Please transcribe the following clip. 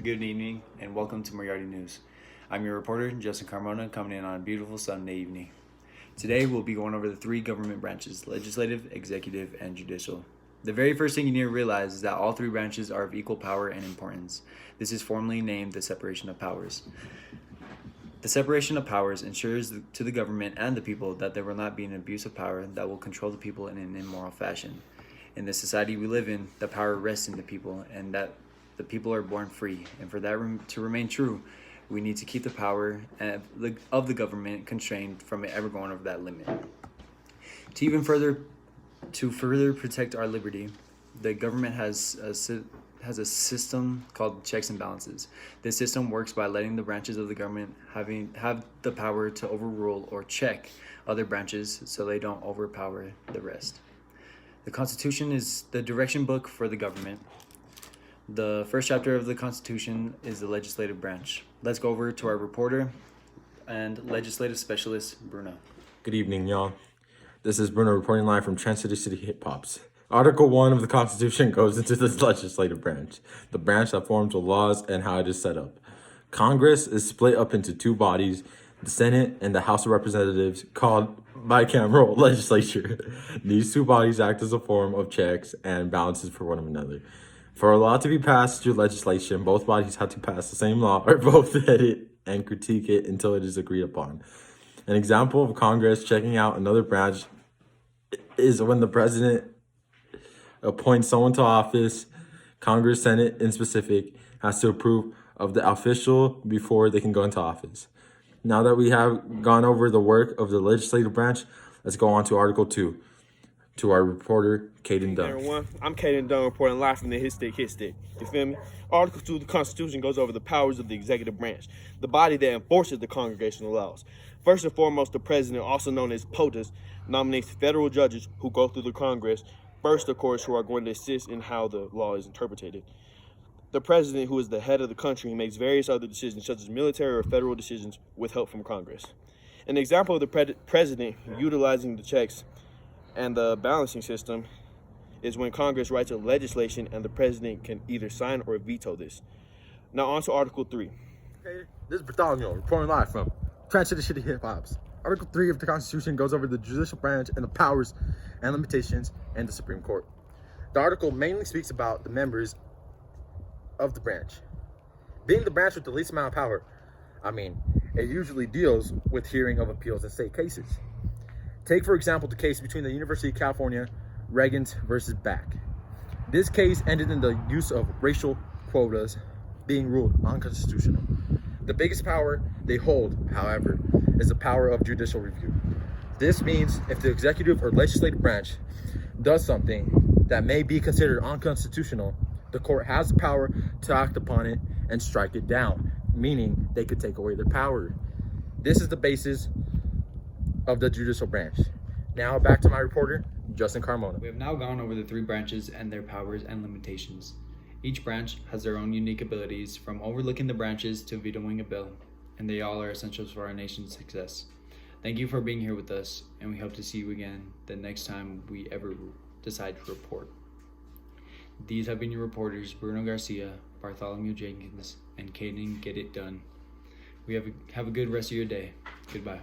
Good evening, and welcome to Moriarty News. I'm your reporter, Justin Carmona, coming in on a beautiful Sunday evening. Today, we'll be going over the three government branches: legislative, executive, and judicial. The very first thing you need to realize is that all three branches are of equal power and importance. This is formally named the separation of powers. The separation of powers ensures to the government and the people that there will not be an abuse of power that will control the people in an immoral fashion. In the society we live in, the power rests in the people, and that the people are born free. And for that to remain true, we need to keep the power of the government constrained from it ever going over that limit. To further protect our liberty, the government has a system called checks and balances. This system works by letting the branches of the government have the power to overrule or check other branches so they don't overpower the rest. The Constitution is the direction book for the government. The first chapter of the Constitution is the legislative branch. Let's go over to our reporter and legislative specialist, Bruno. Good evening, y'all. This is Bruno reporting live from Transit City Hip Hops. Article 1 of the Constitution goes into the legislative branch, the branch that forms the laws and how it is set up. Congress is split up into two bodies, the Senate and the House of Representatives, called bicameral legislature. These two bodies act as a form of checks and balances for one another. For a law to be passed through legislation, both bodies have to pass the same law or both edit and critique it until it is agreed upon. An example of Congress checking out another branch is when the president appoints someone to office. Congress, Senate in specific, has to approve of the official before they can go into office. Now that we have gone over the work of the legislative branch, let's go on to Article 2, to our reporter, Caden Dunn. Everyone, I'm Caden Dunn reporting live from the Hit Stick. You feel me? Article 2 of the Constitution goes over the powers of the executive branch, the body that enforces the congregational laws. First and foremost, the president, also known as POTUS, nominates federal judges who go through the Congress. First, of course, who are going to assist in how the law is interpreted. The president, who is the head of the country, makes various other decisions, such as military or federal decisions, with help from Congress. An example of the president utilizing the checks and the balancing system is when Congress writes a legislation and the president can either sign or veto this. Now on to Article 3. Hey, this is Bartholomew reporting live from Transit City Hip Hops. Article 3 of the Constitution goes over the judicial branch and the powers and limitations and the Supreme Court. The article mainly speaks about the members of the branch. Being the branch with the least amount of power, it usually deals with hearing of appeals in state cases. Take, for example, the case between the University of California, Reagans versus Back. This case ended in the use of racial quotas being ruled unconstitutional. The biggest power they hold, however, is the power of judicial review. This means if the executive or legislative branch does something that may be considered unconstitutional, the court has the power to act upon it and strike it down, meaning they could take away their power. This is the basis of the judicial branch. Now back to my reporter, Justin Carmona. We have now gone over the three branches and their powers and limitations. Each branch has their own unique abilities, from overlooking the branches to vetoing a bill, and they all are essentials for our nation's success. Thank you for being here with us, and we hope to see you again the next time we ever decide to report. These have been your reporters, Bruno Garcia, Bartholomew Jenkins, and Caden Get It Done. Have a good rest of your day. Goodbye.